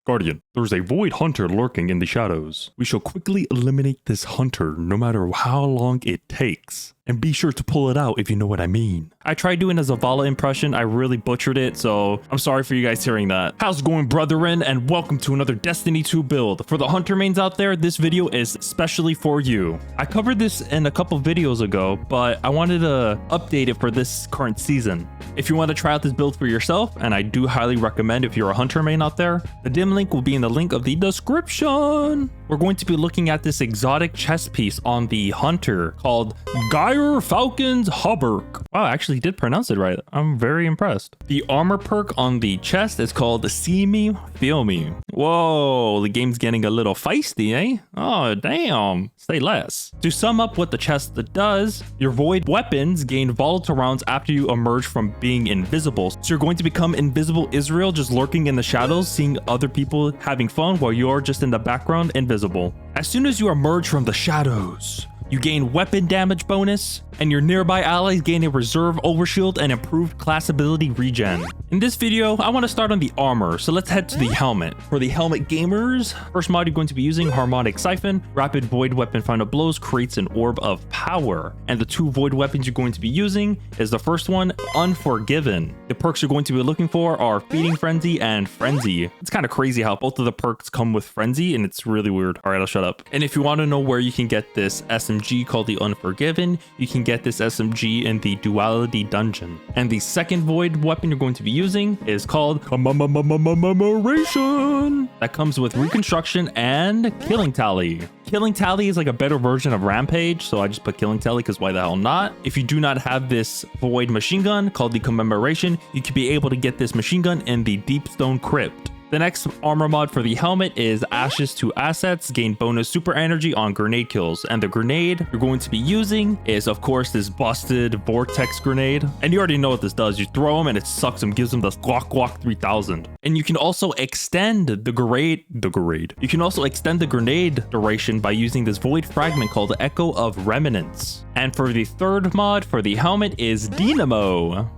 Guardian, there's a void hunter lurking in the shadows. We shall quickly eliminate this hunter no matter how long it takes. And be sure to pull it out if you know what I mean. I tried doing a Zavala impression. I really butchered it, so I'm sorry for you guys hearing that. How's it going, brethren? And welcome to another Destiny 2 build. For the hunter mains out there, this video is especially for you. I covered this in a couple videos ago, but I wanted to update it for this current season. If you want to try out this build for yourself, and I do highly recommend if you're a hunter main out there, the dim link will be in the link of the description. We're going to be looking at this exotic chest piece on the hunter called Gyre Falcon's Hauberk. Wow, I actually did pronounce it right. I'm very impressed. The armor perk on the chest is called See Me, Feel Me. Whoa, the game's getting a little feisty, eh? Oh, damn. Say less. To sum up what the chest does, your void weapons gain volatile rounds after you emerge from being invisible. So you're going to become invisible Israel, just lurking in the shadows, seeing other people having fun while you're just in the background invisible. As soon as you emerge from the shadows, you gain weapon damage bonus, and your nearby allies gain a reserve overshield and improved class ability regen. In this video, I want to start on the armor, so let's head to the helmet. For the helmet gamers, first mod you're going to be using Harmonic Siphon. Rapid void weapon final blows creates an orb of power. And the two void weapons you're going to be using is the first one, Unforgiven. The perks you're going to be looking for are Feeding Frenzy and Frenzy. It's kind of crazy how both of the perks come with Frenzy, and it's really weird. All right, I'll shut up. And if you want to know where you can get this SMG called the Unforgiven, you can get this SMG in the Duality Dungeon. And the second void weapon you're going to be using is called Commemoration. That comes with Reconstruction and Killing Tally. Killing Tally is like a better version of Rampage, so I just put Killing Tally because why the hell not? If you do not have this void machine gun called the Commemoration, you could be able to get this machine gun in the Deepstone Crypt. The next armor mod for the helmet is Ashes to Assets, gain bonus super energy on grenade kills. And the grenade you're going to be using is, of course, this busted Vortex grenade. And you already know what this does. You throw them and it sucks them, gives them the Glock 3000. And you can also extend the grenade. You can also extend the grenade duration by using this void fragment called Echo of Remnants. And for the third mod for the helmet is Dynamo.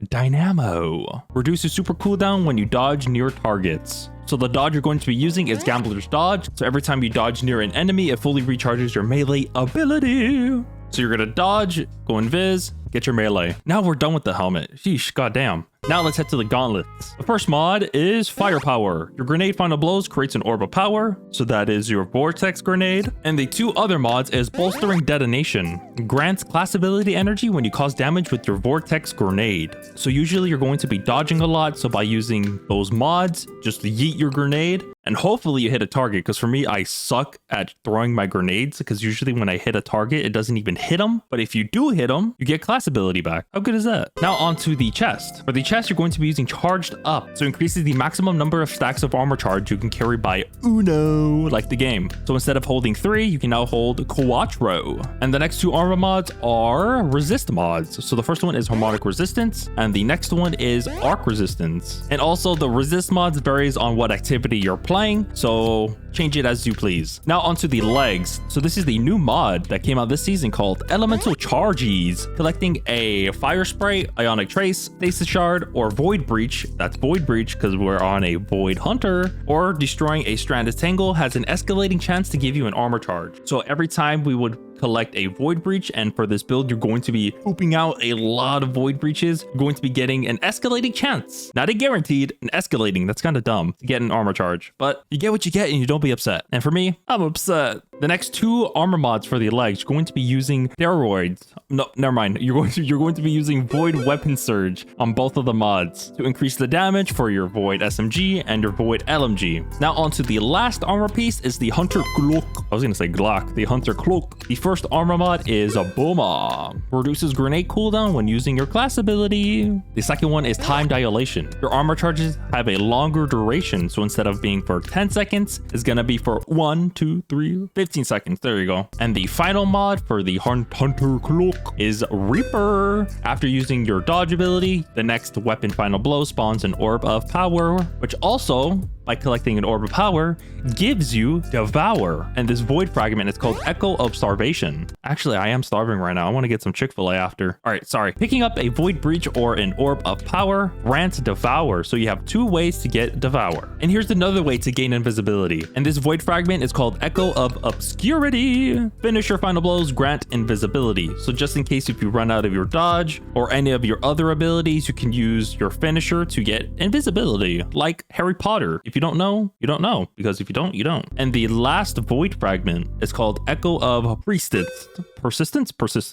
Reduces super cooldown when you dodge near targets. So the dodge you're going to be using is Gambler's Dodge. So every time you dodge near an enemy, it fully recharges your melee ability. So you're gonna dodge, go invis, get your melee. Now we're done with the helmet. Sheesh, goddamn. Now let's head to the gauntlets. The first mod is Firepower. Your grenade final blows creates an orb of power, so that is your Vortex grenade. And the two other mods is Bolstering Detonation. Grants class ability energy when you cause damage with your Vortex grenade. So usually you're going to be dodging a lot, so by using those mods, just yeet your grenade, and hopefully you hit a target, because for me, I suck at throwing my grenades, because usually when I hit a target, it doesn't even hit them. But if you do hit them, you get class ability back. How good is that? Now onto the chest. For the chest, you're going to be using Charged Up, so it increases the maximum number of stacks of armor charge you can carry by uno, like the game. So instead of holding 3, you can now hold Quattro. And the next two armor mods are resist mods. So the first one is Harmonic Resistance, and the next one is Arc Resistance. And also the resist mods varies on what activity you're playing, so change it as you please. Now onto the legs. So this is the new mod that came out this season called Elemental Charges. Collecting a Fire Spray, Ionic Trace, Stasis Shard, or Void Breach, that's Void Breach because we're on a Void Hunter, or destroying a Stranded Tangle has an escalating chance to give you an armor charge. So every time we would collect a Void Breach, and for this build, you're going to be pooping out a lot of Void Breaches. You're going to be getting an escalating chance. Not a guaranteed, an escalating. That's kind of dumb to get an armor charge, but you get what you get and you don't be upset. And for me, I'm upset. The next two armor mods for the legs, you're going to be using steroids. No, never mind. You're going to be using Void Weapon Surge on both of the mods to increase the damage for your Void SMG and your Void LMG. Now onto the last armor piece is the Hunter Cloak. I was gonna say Glock. The Hunter Cloak. The first armor mod is a Boma. Reduces grenade cooldown when using your class ability. The second one is Time Dilation. Your armor charges have a longer duration, so instead of being for 10 seconds, it's gonna be for 1, 2, 3, 15 seconds. There you go. And the final mod for the Hunter Cloak is Reaper. After using your dodge ability, the next weapon final blow spawns an orb of power, which also by collecting an orb of power gives you Devour. And this void fragment is called Echo of Starvation. Actually, I am starving right now. I want to get some Chick-fil-A after. All right, sorry. Picking up a void breach or an orb of power grants Devour. So you have 2 ways to get Devour. And here's another way to gain invisibility. And this void fragment is called Echo of Obscurity. Finish your final blows grant invisibility. So just in case if you run out of your dodge or any of your other abilities, you can use your finisher to get invisibility, like Harry Potter. If you don't know, you don't know, because if you don't, you don't. And the last void fragment is called Echo of Persistence.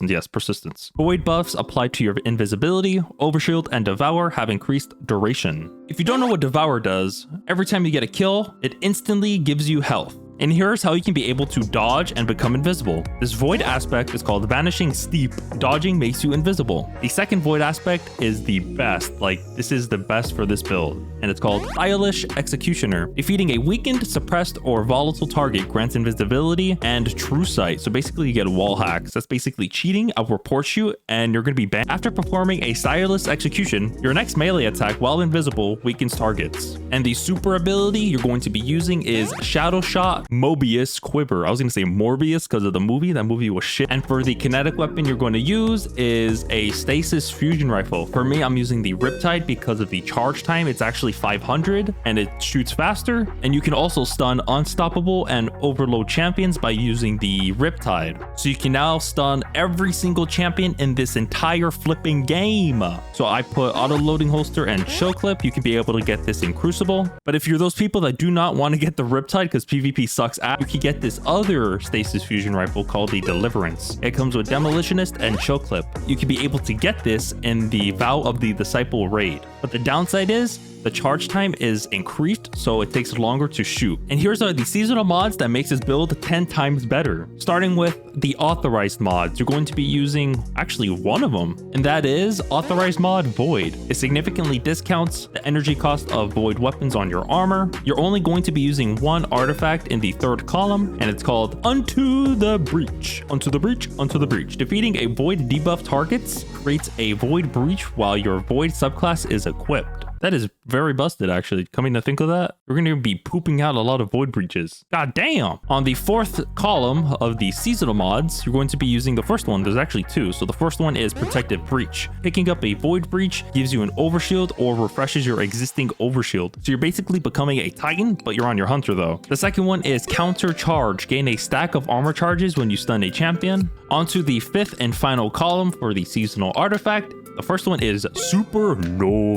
Yes, persistence. Void buffs applied to your invisibility, overshield, and Devour have increased duration. If you don't know what Devour does, every time you get a kill, it instantly gives you health. And here's how you can be able to dodge and become invisible. This void aspect is called Vanishing Steep. Dodging makes you invisible. The second void aspect is the best. Like, this is the best for this build. And it's called Stylish Executioner. Defeating a weakened, suppressed, or volatile target grants invisibility and true sight. So basically you get wall hacks. That's basically cheating. I'll report you and you're going to be banned. After performing a Stylish Execution, your next melee attack while invisible weakens targets. And the super ability you're going to be using is Shadow Shot Mobius Quiver. I was going to say Morbius because of the movie. That movie was shit. And for the kinetic weapon you're going to use is a Stasis Fusion Rifle. For me, I'm using the Riptide because of the charge time. It's actually 500 and it shoots faster. And you can also stun unstoppable and overload champions by using the Riptide. So you can now stun every single champion in this entire flipping game. So I put auto loading holster and chill clip. You can be able to get this in Crucible. But if you're those people that do not want to get the Riptide because PvP sucks ass, you can get this other Stasis Fusion Rifle called the Deliverance. It comes with Demolitionist and chill clip. You can be able to get this in the Vow of the Disciple raid. But the downside is the charge time is increased, so it takes longer to shoot. And here's the seasonal mods that makes this build 10 times better. Starting with the authorized mods, you're going to be using actually one of them, and that is authorized mod Void. It significantly discounts the energy cost of Void weapons on your armor. You're only going to be using one artifact in the 3rd column, and it's called Unto the Breach. Unto the Breach, Unto the Breach. Defeating a Void debuff targets creates a Void Breach while your Void subclass is equipped. That is very busted, actually. Coming to think of that, we're going to be pooping out a lot of void breaches. God damn. On the 4th column of the seasonal mods, you're going to be using the first one. There's actually 2. So the first one is Protective Breach. Picking up a void breach gives you an overshield or refreshes your existing overshield. So you're basically becoming a Titan, but you're on your Hunter though. The second one is Counter Charge. Gain a stack of armor charges when you stun a champion. Onto the 5th and final column for the seasonal artifact. The first one is Supernova.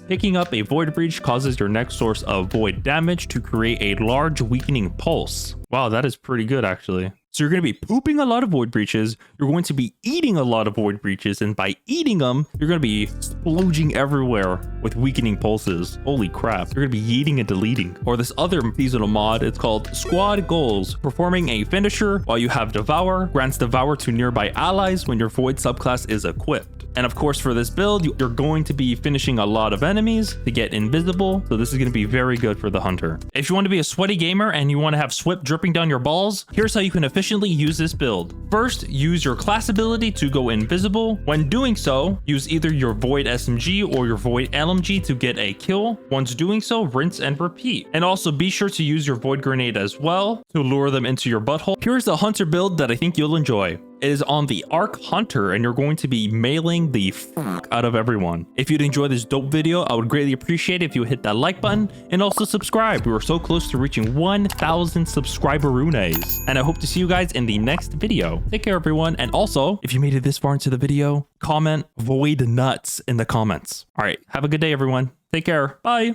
Picking up a void breach causes your next source of void damage to create a large weakening pulse. Wow, that is pretty good actually. So you're going to be pooping a lot of void breaches. You're going to be eating a lot of void breaches. And by eating them, you're going to be splurging everywhere with weakening pulses. Holy crap. You're going to be yeeting and deleting. Or this other seasonal mod, it's called Squad Goals. Performing a finisher while you have Devour grants Devour to nearby allies when your void subclass is equipped. And of course, for this build, you're going to be finishing a lot of enemies to get invisible. So this is going to be very good for the Hunter. If you want to be a sweaty gamer and you want to have sweat dripping down your balls, here's how you can efficiently use this build. First, use your class ability to go invisible. When doing so, use either your Void SMG or your Void LMG to get a kill. Once doing so, rinse and repeat. And also be sure to use your Void Grenade as well to lure them into your butthole. Here's the Hunter build that I think you'll enjoy. It is on the Arc Hunter and you're going to be mailing the fuck out of everyone. If you'd enjoy this dope video, I would greatly appreciate it if you would hit that like button and also subscribe. We were so close to reaching 1,000 subscriberunes. And I hope to see you guys in the next video. Take care, everyone. And also, if you made it this far into the video, comment Void Nuts in the comments. All right, have a good day, everyone. Take care. Bye.